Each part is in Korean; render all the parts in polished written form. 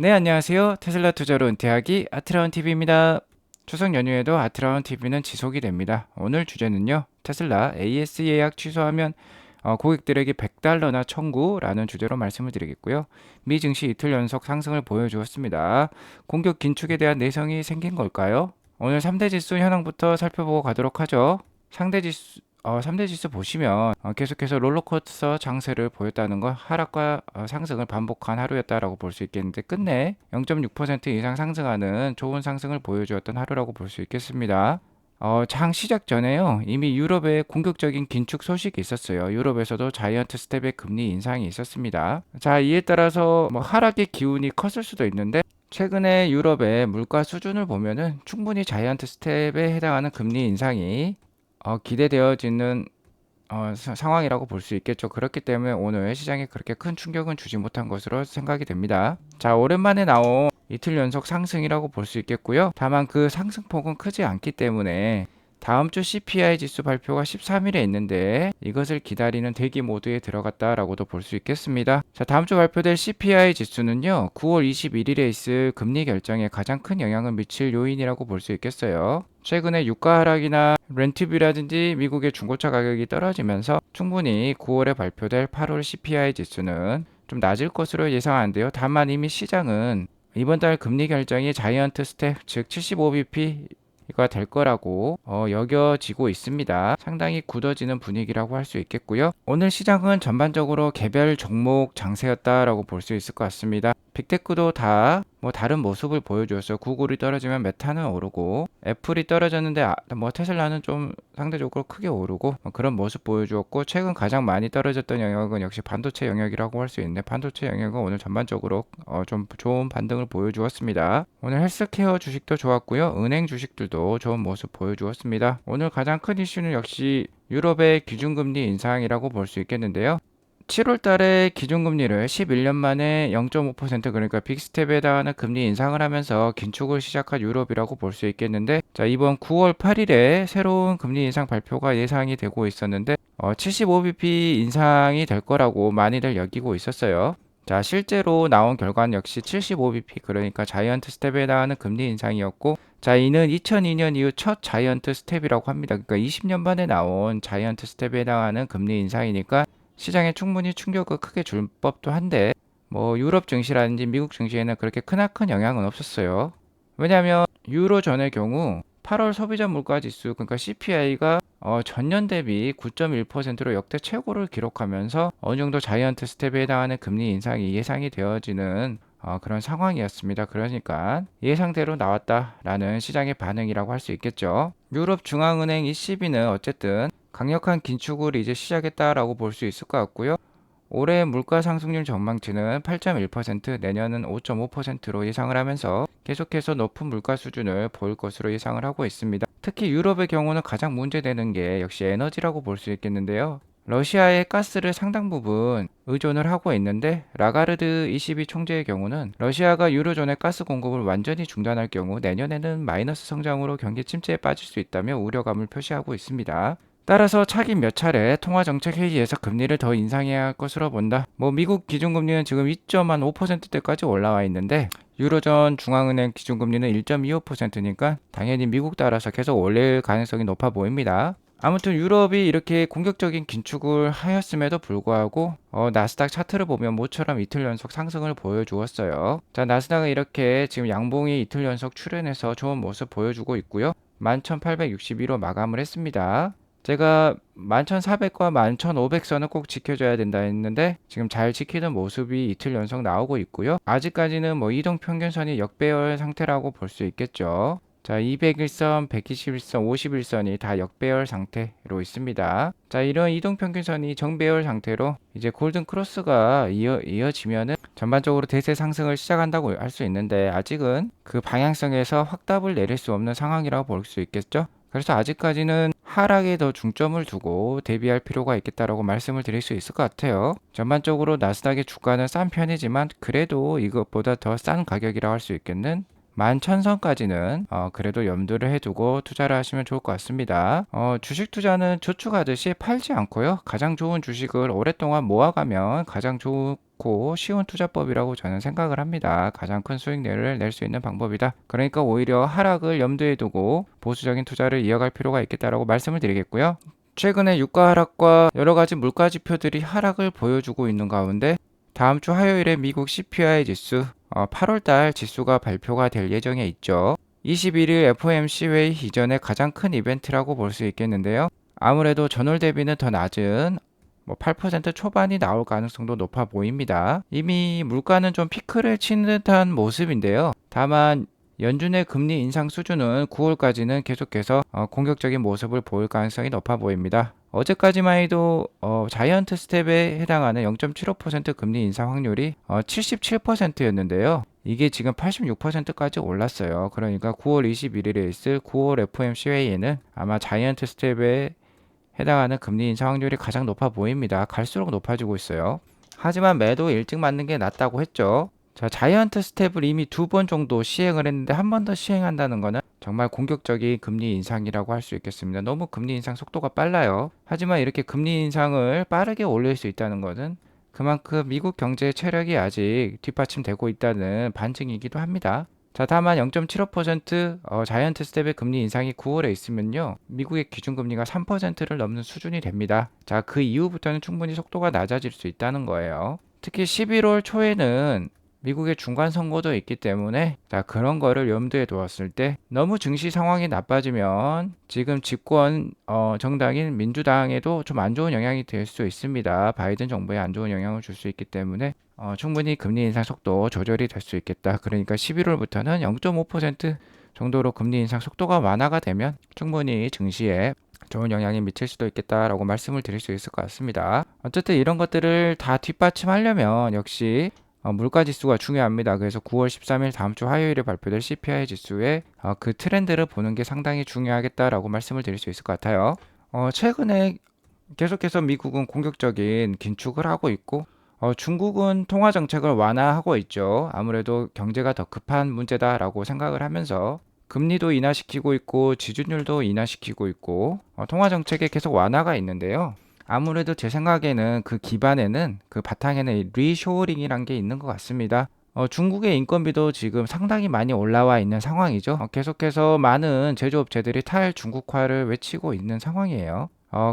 네, 안녕하세요. 테슬라 투자로 은퇴하기 아트라운 TV입니다. 추석 연휴에도 아트라운 TV는 지속이 됩니다. 오늘 주제는요. 테슬라 AS 예약 취소하면 고객들에게 $100나 청구라는 주제로 말씀을 드리겠고요. 미 증시 이틀 연속 상승을 보여주었습니다. 공격 긴축에 대한 내성이 생긴 걸까요? 오늘 3대 지수 현황부터 살펴보고 가도록 하죠. 3대 지수 보시면 계속해서 롤러코스터 장세를 보였다는 건 하락과 상승을 반복한 하루였다라고 볼 수 있겠는데 끝내 0.6% 이상 상승하는 좋은 상승을 보여주었던 하루라고 볼 수 있겠습니다. 장 시작 전에요. 이미 유럽에 공격적인 긴축 소식이 있었어요. 유럽에서도 자이언트 스텝의 금리 인상이 있었습니다. 자, 이에 따라서 하락의 기운이 컸을 수도 있는데 최근에 유럽의 물가 수준을 보면은 충분히 자이언트 스텝에 해당하는 금리 인상이 기대되어지는 상황이라고 볼 수 있겠죠. 그렇기 때문에 오늘 시장에 그렇게 큰 충격은 주지 못한 것으로 생각이 됩니다. 자, 오랜만에 나온 이틀 연속 상승이라고 볼 수 있겠고요. 다만 그 상승폭은 크지 않기 때문에 다음 주 CPI 지수 발표가 13일에 있는데 이것을 기다리는 대기 모드에 들어갔다라고도 볼 수 있겠습니다. 자, 다음 주 발표될 CPI 지수는요. 9월 21일에 있을 금리 결정에 가장 큰 영향을 미칠 요인이라고 볼 수 있겠어요. 최근에 유가 하락이나 렌트비라든지 미국의 중고차 가격이 떨어지면서 충분히 9월에 발표될 8월 CPI 지수는 좀 낮을 것으로 예상하는데요. 다만 이미 시장은 이번 달 금리 결정이 자이언트 스텝 즉 75bp 가 될 거라고 여겨지고 있습니다. 상당히 굳어지는 분위기라고 할 수 있겠고요. 오늘 시장은 전반적으로 개별 종목 장세였다라고 볼 수 있을 것 같습니다. 빅테크도 다 다른 모습을 보여주었어요. 구글이 떨어지면 메타는 오르고 애플이 떨어졌는데 테슬라는 좀 상대적으로 크게 오르고 그런 모습 보여주었고 최근 가장 많이 떨어졌던 영역은 역시 반도체 영역이라고 할 수 있는데 반도체 영역은 오늘 전반적으로 좀 좋은 반등을 보여주었습니다. 오늘 헬스케어 주식도 좋았고요. 은행 주식들도 좋은 모습 보여주었습니다. 오늘 가장 큰 이슈는 역시 유럽의 기준금리 인상이라고 볼 수 있겠는데요. 7월 달에 기준금리를 11년 만에 0.5% 그러니까 빅스텝에 해당하는 금리 인상을 하면서 긴축을 시작한 유럽이라고 볼 수 있겠는데 자, 이번 9월 8일에 새로운 금리 인상 발표가 예상이 되고 있었는데 75bp 인상이 될 거라고 많이들 여기고 있었어요. 자, 실제로 나온 결과는 역시 75bp 그러니까 자이언트 스텝에 해당하는 금리 인상이었고 자, 이는 2002년 이후 첫 자이언트 스텝이라고 합니다. 그러니까 20년 만에 나온 자이언트 스텝에 해당하는 금리 인상이니까 시장에 충분히 충격을 크게 줄 법도 한데 유럽 증시라든지 미국 증시에는 그렇게 크나큰 영향은 없었어요. 왜냐하면 유로존의 경우 8월 소비자 물가 지수 그러니까 CPI가 전년 대비 9.1%로 역대 최고를 기록하면서 어느 정도 자이언트 스텝에 해당하는 금리 인상이 예상이 되어지는 그런 상황이었습니다. 그러니까 예상대로 나왔다라는 시장의 반응이라고 할 수 있겠죠. 유럽 중앙은행 ECB는 어쨌든 강력한 긴축을 이제 시작했다라고 볼 수 있을 것 같고요. 올해 물가 상승률 전망치는 8.1%, 내년은 5.5%로 예상을 하면서 계속해서 높은 물가 수준을 보일 것으로 예상을 하고 있습니다. 특히 유럽의 경우는 가장 문제되는 게 역시 에너지라고 볼 수 있겠는데요. 러시아의 가스를 상당 부분 의존을 하고 있는데 라가르드 ECB 총재의 경우는 러시아가 유로존의 가스 공급을 완전히 중단할 경우 내년에는 마이너스 성장으로 경기 침체에 빠질 수 있다며 우려감을 표시하고 있습니다. 따라서 차기 몇 차례 통화정책회의에서 금리를 더 인상해야 할 것으로 본다. 미국 기준금리는 지금 2.5%대까지 올라와 있는데 유로존 중앙은행 기준금리는 1.25%니까 당연히 미국 따라서 계속 올릴 가능성이 높아 보입니다. 아무튼 유럽이 이렇게 공격적인 긴축을 하였음에도 불구하고 나스닥 차트를 보면 모처럼 이틀 연속 상승을 보여주었어요. 자, 나스닥은 이렇게 지금 양봉이 이틀 연속 출현해서 좋은 모습 보여주고 있고요. 11,861로 마감을 했습니다. 제가 11,400과 11,500선은 꼭 지켜줘야 된다 했는데 지금 잘 지키는 모습이 이틀 연속 나오고 있고요. 아직까지는 이동평균선이 역배열 상태라고 볼 수 있겠죠. 자, 201선, 121선, 51선이 다 역배열 상태로 있습니다. 자, 이런 이동평균선이 정배열 상태로 이제 골든 크로스가 이어지면은 전반적으로 대세 상승을 시작한다고 할 수 있는데 아직은 그 방향성에서 확답을 내릴 수 없는 상황이라고 볼 수 있겠죠. 그래서 아직까지는 하락에 더 중점을 두고 대비할 필요가 있겠다라고 말씀을 드릴 수 있을 것 같아요. 전반적으로 나스닥의 주가는 싼 편이지만 그래도 이것보다 더 싼 가격이라고 할 수 있겠는 11,000선까지는 그래도 염두를 해두고 투자를 하시면 좋을 것 같습니다. 주식 투자는 저축하듯이 팔지 않고요. 가장 좋은 주식을 오랫동안 모아가면 가장 좋고 쉬운 투자법이라고 저는 생각을 합니다. 가장 큰 수익률을 낼 수 있는 방법이다. 그러니까 오히려 하락을 염두에 두고 보수적인 투자를 이어갈 필요가 있겠다라고 말씀을 드리겠고요. 최근에 유가 하락과 여러 가지 물가 지표들이 하락을 보여주고 있는 가운데 다음 주 화요일에 미국 CPI 지수 8월달 지수가 발표가 될 예정에 있죠. 21일 FOMC 회의 이전에 가장 큰 이벤트라고 볼 수 있겠는데요. 아무래도 전월 대비는 더 낮은 8% 초반이 나올 가능성도 높아 보입니다. 이미 물가는 좀 피크를 치는 듯한 모습인데요. 다만 연준의 금리 인상 수준은 9월까지는 계속해서 공격적인 모습을 보일 가능성이 높아 보입니다. 어제까지만 해도 자이언트 스텝에 해당하는 0.75% 금리 인상 확률이 77%였는데요. 이게 지금 86%까지 올랐어요. 그러니까 9월 21일에 있을 9월 FOMC 회의에는 아마 자이언트 스텝에 해당하는 금리 인상 확률이 가장 높아 보입니다. 갈수록 높아지고 있어요. 하지만 매도 일찍 맞는 게 낫다고 했죠. 자, 자이언트 스텝을 이미 2번 정도 시행을 했는데 한 번 더 시행한다는 거는 정말 공격적인 금리 인상이라고 할 수 있겠습니다. 너무 금리 인상 속도가 빨라요. 하지만 이렇게 금리 인상을 빠르게 올릴 수 있다는 것은 그만큼 미국 경제의 체력이 아직 뒷받침되고 있다는 반증이기도 합니다. 자, 다만 0.75% 자이언트 스텝의 금리 인상이 9월에 있으면요. 미국의 기준금리가 3%를 넘는 수준이 됩니다. 자, 그 이후부터는 충분히 속도가 낮아질 수 있다는 거예요. 특히 11월 초에는 미국의 중간 선거도 있기 때문에 자, 그런 거를 염두에 두었을 때 너무 증시 상황이 나빠지면 지금 집권 정당인 민주당에도 좀 안 좋은 영향이 될 수 있습니다. 바이든 정부에 안 좋은 영향을 줄 수 있기 때문에 충분히 금리 인상 속도 조절이 될 수 있겠다. 그러니까 11월부터는 0.5% 정도로 금리 인상 속도가 완화가 되면 충분히 증시에 좋은 영향이 미칠 수도 있겠다라고 말씀을 드릴 수 있을 것 같습니다. 어쨌든 이런 것들을 다 뒷받침하려면 역시 물가 지수가 중요합니다. 그래서 9월 13일 다음 주 화요일에 발표될 CPI 지수의 그 트렌드를 보는 게 상당히 중요하겠다라고 말씀을 드릴 수 있을 것 같아요. 최근에 계속해서 미국은 공격적인 긴축을 하고 있고 중국은 통화 정책을 완화하고 있죠. 아무래도 경제가 더 급한 문제다라고 생각을 하면서 금리도 인하시키고 있고 지준율도 인하시키고 있고 통화 정책에 계속 완화가 있는데요. 아무래도 제 생각에는 그 기반에는 그 바탕에는 리쇼어링이란 게 있는 것 같습니다. 중국의 인건비도 지금 상당히 많이 올라와 있는 상황이죠. 계속해서 많은 제조업체들이 탈중국화를 외치고 있는 상황이에요.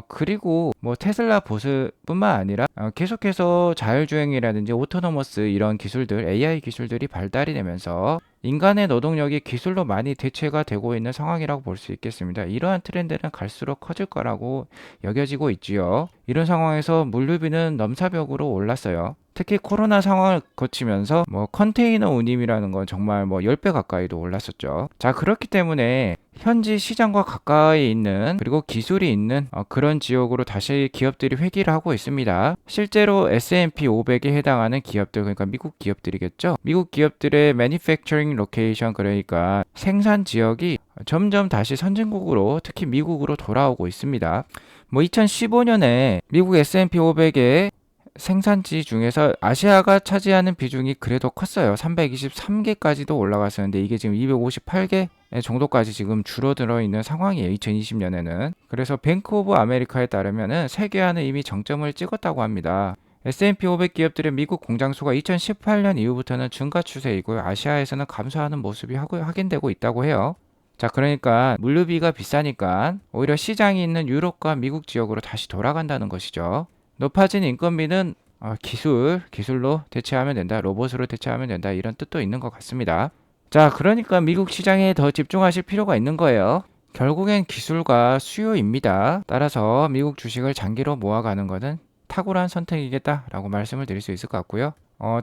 그리고 뭐 테슬라 보스뿐만 아니라 계속해서 자율주행이라든지 오토노머스 이런 기술들, AI 기술들이 발달이 되면서 인간의 노동력이 기술로 많이 대체가 되고 있는 상황이라고 볼 수 있겠습니다. 이러한 트렌드는 갈수록 커질 거라고 여겨지고 있지요. 이런 상황에서 물류비는 넘사벽으로 올랐어요. 특히 코로나 상황을 거치면서 컨테이너 운임이라는 건 정말 10배 가까이도 올랐었죠. 자, 그렇기 때문에 현지 시장과 가까이 있는 그리고 기술이 있는 그런 지역으로 다시 기업들이 회귀를 하고 있습니다. 실제로 S&P 500에 해당하는 기업들, 그러니까 미국 기업들이겠죠. 미국 기업들의 manufacturing location, 그러니까 생산 지역이 점점 다시 선진국으로, 특히 미국으로 돌아오고 있습니다. 2015년에 미국 S&P 500의 생산지 중에서 아시아가 차지하는 비중이 그래도 컸어요. 323개까지도 올라갔었는데 이게 지금 258개 정도까지 지금 줄어들어 있는 상황이에요. 2020년에는. 그래서 뱅크 오브 아메리카에 따르면은 세계화는 이미 정점을 찍었다고 합니다. S&P 500 기업들의 미국 공장 수가 2018년 이후부터는 증가 추세이고요. 아시아에서는 감소하는 모습이 확인되고 있다고 해요. 자, 그러니까 물류비가 비싸니까 오히려 시장이 있는 유럽과 미국 지역으로 다시 돌아간다는 것이죠. 높아진 인건비는 기술로 대체하면 된다, 로봇으로 대체하면 된다, 이런 뜻도 있는 것 같습니다. 자, 그러니까 미국 시장에 더 집중하실 필요가 있는 거예요. 결국엔 기술과 수요입니다. 따라서 미국 주식을 장기로 모아가는 것은 탁월한 선택이겠다라고 말씀을 드릴 수 있을 것 같고요.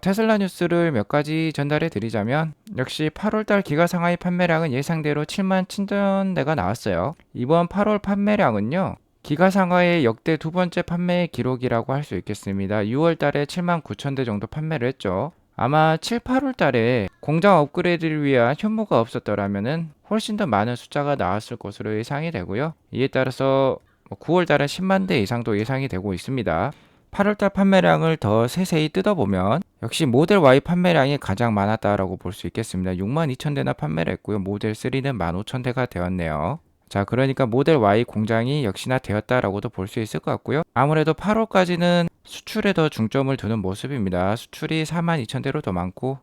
테슬라 뉴스를 몇 가지 전달해 드리자면 역시 8월달 기가상하이 판매량은 예상대로 7만 7천 대가 나왔어요. 이번 8월 판매량은요, 기가상하이의 역대 두 번째 판매 기록이라고 할 수 있겠습니다. 6월 달에 7만 9천 대 정도 판매를 했죠. 아마 7, 8월 달에 공장 업그레이드를 위한 현무가 없었더라면은 훨씬 더 많은 숫자가 나왔을 것으로 예상이 되고요. 이에 따라서 9월 달에 10만 대 이상도 예상이 되고 있습니다. 8월달 판매량을 더 세세히 뜯어보면 역시 모델 Y 판매량이 가장 많았다라고 볼 수 있겠습니다. 62,000대나 판매를 했고요. 모델 3는 15,000대가 되었네요. 자, 그러니까 모델 Y 공장이 역시나 되었다라고도 볼 수 있을 것 같고요. 아무래도 8월까지는 수출에 더 중점을 두는 모습입니다. 수출이 42,000대로 더 많고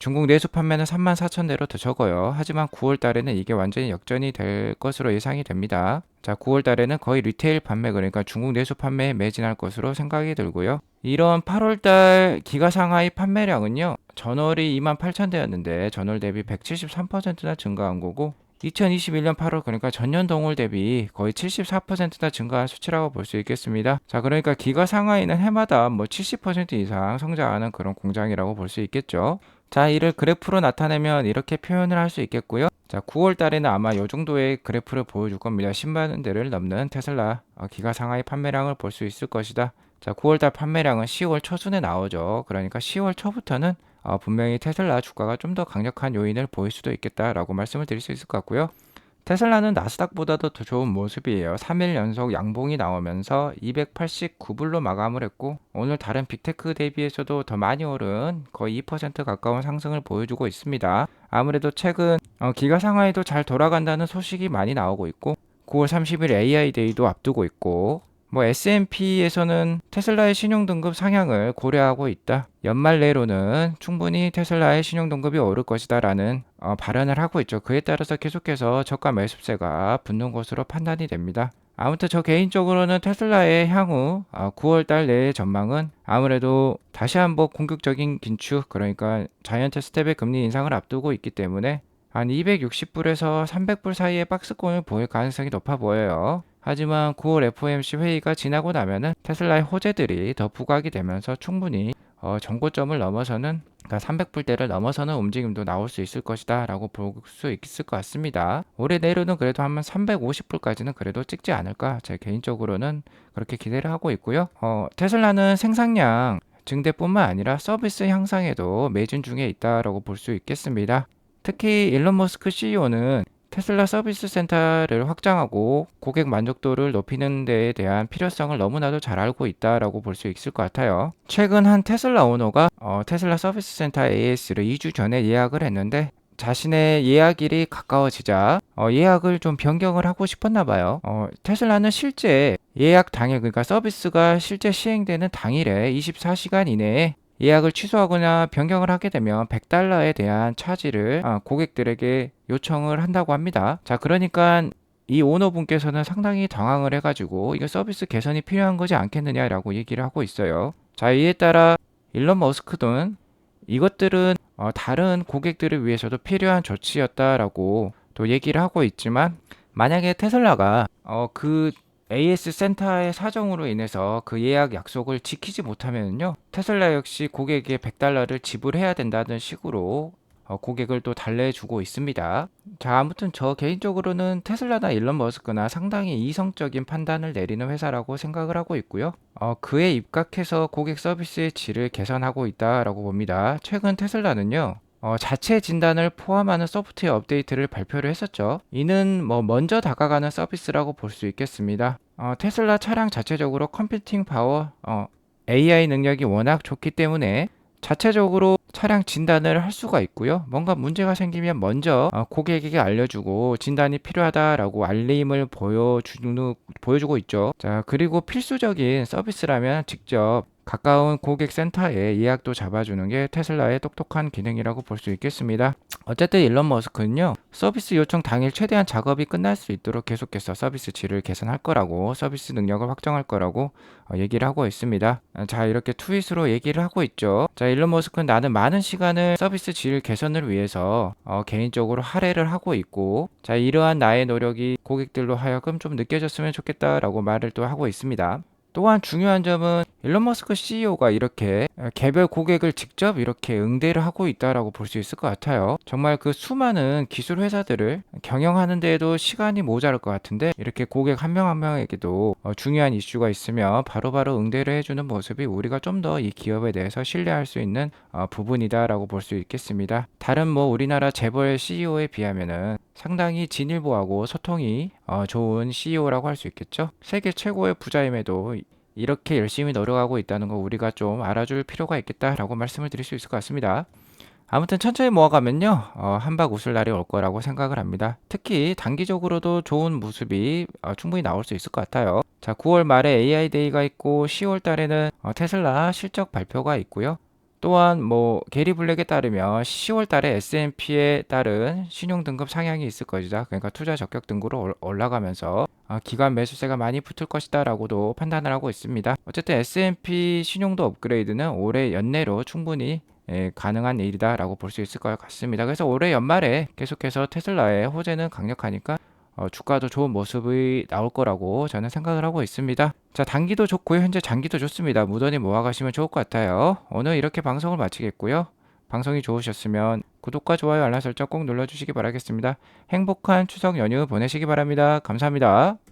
중국 내수 판매는 34,000대로 더 적어요. 하지만 9월 달에는 이게 완전히 역전이 될 것으로 예상이 됩니다. 자, 9월 달에는 거의 리테일 판매, 그러니까 중국 내수 판매에 매진할 것으로 생각이 들고요. 이런 8월 달 기가상하이 판매량은요. 전월이 28,000대였는데 전월 대비 173%나 증가한 거고 2021년 8월, 그러니까 전년 동월 대비 거의 74%나 증가한 수치라고 볼 수 있겠습니다. 자, 그러니까 기가 상하이는 해마다 뭐 70% 이상 성장하는 그런 공장이라고 볼 수 있겠죠. 자, 이를 그래프로 나타내면 이렇게 표현을 할 수 있겠고요. 자, 9월 달에는 아마 이 정도의 그래프를 보여줄 겁니다. 10만 대를 넘는 테슬라 기가 상하이 판매량을 볼 수 있을 것이다. 자, 9월 달 판매량은 10월 초순에 나오죠. 그러니까 10월 초부터는 분명히 테슬라 주가가 좀 더 강력한 요인을 보일 수도 있겠다라고 말씀을 드릴 수 있을 것 같고요. 테슬라는 나스닥보다도 더 좋은 모습이에요. 3일 연속 양봉이 나오면서 289불로 마감을 했고 오늘 다른 빅테크 대비해서도 더 많이 오른 거의 2% 가까운 상승을 보여주고 있습니다. 아무래도 최근 기가 상하이도 잘 돌아간다는 소식이 많이 나오고 있고 9월 30일 AI 데이도 앞두고 있고 뭐 S&P에서는 테슬라의 신용등급 상향을 고려하고 있다. 연말 내로는 충분히 테슬라의 신용등급이 오를 것이다 라는 발언을 하고 있죠. 그에 따라서 계속해서 저가 매수세가 붙는 것으로 판단이 됩니다. 아무튼 저 개인적으로는 테슬라의 향후 9월달 내의 전망은 아무래도 다시 한번 공격적인 긴축, 그러니까 자이언트 스텝의 금리 인상을 앞두고 있기 때문에 한 260불에서 300불 사이의 박스권을 보일 가능성이 높아 보여요. 하지만 9월 FOMC 회의가 지나고 나면은 테슬라의 호재들이 더 부각이 되면서 충분히 정고점을 넘어서는, 그러니까 300불대를 넘어서는 움직임도 나올 수 있을 것이다 라고 볼 수 있을 것 같습니다. 올해 내로는 그래도 한 350불까지는 그래도 찍지 않을까, 제 개인적으로는 그렇게 기대를 하고 있고요. 테슬라는 생산량 증대뿐만 아니라 서비스 향상에도 매진 중에 있다라고 볼 수 있겠습니다. 특히 일론 머스크 CEO는 테슬라 서비스 센터를 확장하고 고객 만족도를 높이는 데에 대한 필요성을 너무나도 잘 알고 있다라고 볼 수 있을 것 같아요. 최근 한 테슬라 오너가 테슬라 서비스 센터 AS를 2주 전에 예약을 했는데 자신의 예약일이 가까워지자 예약을 좀 변경을 하고 싶었나 봐요. 테슬라는 실제 예약 당일, 그러니까 서비스가 실제 시행되는 당일에 24시간 이내에 예약을 취소하거나 변경을 하게 되면 $100에 대한 차지를 고객들에게 요청을 한다고 합니다. 자, 그러니까 이 오너분께서는 상당히 당황을 해가지고 이거 서비스 개선이 필요한 거지 않겠느냐라고 얘기를 하고 있어요. 자, 이에 따라 일론 머스크는 이것들은 다른 고객들을 위해서도 필요한 조치였다라고 또 얘기를 하고 있지만, 만약에 테슬라가 그 AS 센터의 사정으로 인해서 그 예약 약속을 지키지 못하면요, 테슬라 역시 고객에게 $100를 지불해야 된다는 식으로 고객을 또 달래주고 있습니다. 자, 아무튼 저 개인적으로는 테슬라나 일론 머스크나 상당히 이성적인 판단을 내리는 회사라고 생각을 하고 있고요. 그에 입각해서 고객 서비스의 질을 개선하고 있다라고 봅니다. 최근 테슬라는요, 자체 진단을 포함하는 소프트웨어 업데이트를 발표를 했었죠. 이는 먼저 다가가는 서비스라고 볼 수 있겠습니다. 테슬라 차량 자체적으로 컴퓨팅 파워, AI 능력이 워낙 좋기 때문에 자체적으로 차량 진단을 할 수가 있고요. 뭔가 문제가 생기면 먼저 고객에게 알려주고 진단이 필요하다라고 알림을 보여주고 있죠. 자, 그리고 필수적인 서비스라면 직접 가까운 고객 센터에 예약도 잡아주는 게 테슬라의 똑똑한 기능이라고 볼 수 있겠습니다. 어쨌든 일론 머스크는요, 서비스 요청 당일 최대한 작업이 끝날 수 있도록 계속해서 서비스 질을 개선할 거라고, 서비스 능력을 확정할 거라고 얘기를 하고 있습니다. 자, 이렇게 트윗으로 얘기를 하고 있죠. 자, 일론 머스크는 나는 많은 시간을 서비스 질 개선을 위해서 개인적으로 할애를 하고 있고, 자, 이러한 나의 노력이 고객들로 하여금 좀 느껴졌으면 좋겠다라고 말을 또 하고 있습니다. 또한 중요한 점은 일론 머스크 CEO가 이렇게 개별 고객을 직접 이렇게 응대를 하고 있다라고 볼 수 있을 것 같아요. 정말 그 수많은 기술 회사들을 경영하는 데에도 시간이 모자랄 것 같은데, 이렇게 고객 한 명 한 명에게도 중요한 이슈가 있으면 바로바로 응대를 해주는 모습이 우리가 좀 더 이 기업에 대해서 신뢰할 수 있는 부분이다라고 볼 수 있겠습니다. 다른 우리나라 재벌 CEO에 비하면은 상당히 진일보하고 소통이 좋은 CEO라고 할 수 있겠죠. 세계 최고의 부자임에도 이렇게 열심히 노력하고 있다는 거 우리가 좀 알아줄 필요가 있겠다라고 말씀을 드릴 수 있을 것 같습니다. 아무튼 천천히 모아가면요, 한박 웃을 날이 올 거라고 생각을 합니다. 특히 단기적으로도 좋은 모습이 충분히 나올 수 있을 것 같아요. 자, 9월 말에 AI 데이가 있고 10월 달에는 테슬라 실적 발표가 있고요. 또한 뭐 게리 블랙에 따르면 10월 달에 S&P에 따른 신용 등급 상향이 있을 것이다. 그러니까 투자 적격 등급으로 올라가면서 기관 매수세가 많이 붙을 것이다라고도 판단을 하고 있습니다. 어쨌든 S&P 신용도 업그레이드는 올해 연내로 충분히 가능한 일이다라고 볼 수 있을 것 같습니다. 그래서 올해 연말에 계속해서 테슬라의 호재는 강력하니까 주가도 좋은 모습이 나올 거라고 저는 생각을 하고 있습니다. 자, 단기도 좋고요. 현재 장기도 좋습니다. 무던히 모아가시면 좋을 것 같아요. 오늘 이렇게 방송을 마치겠고요. 방송이 좋으셨으면 구독과 좋아요, 알람 설정 꼭 눌러주시기 바라겠습니다. 행복한 추석 연휴 보내시기 바랍니다. 감사합니다.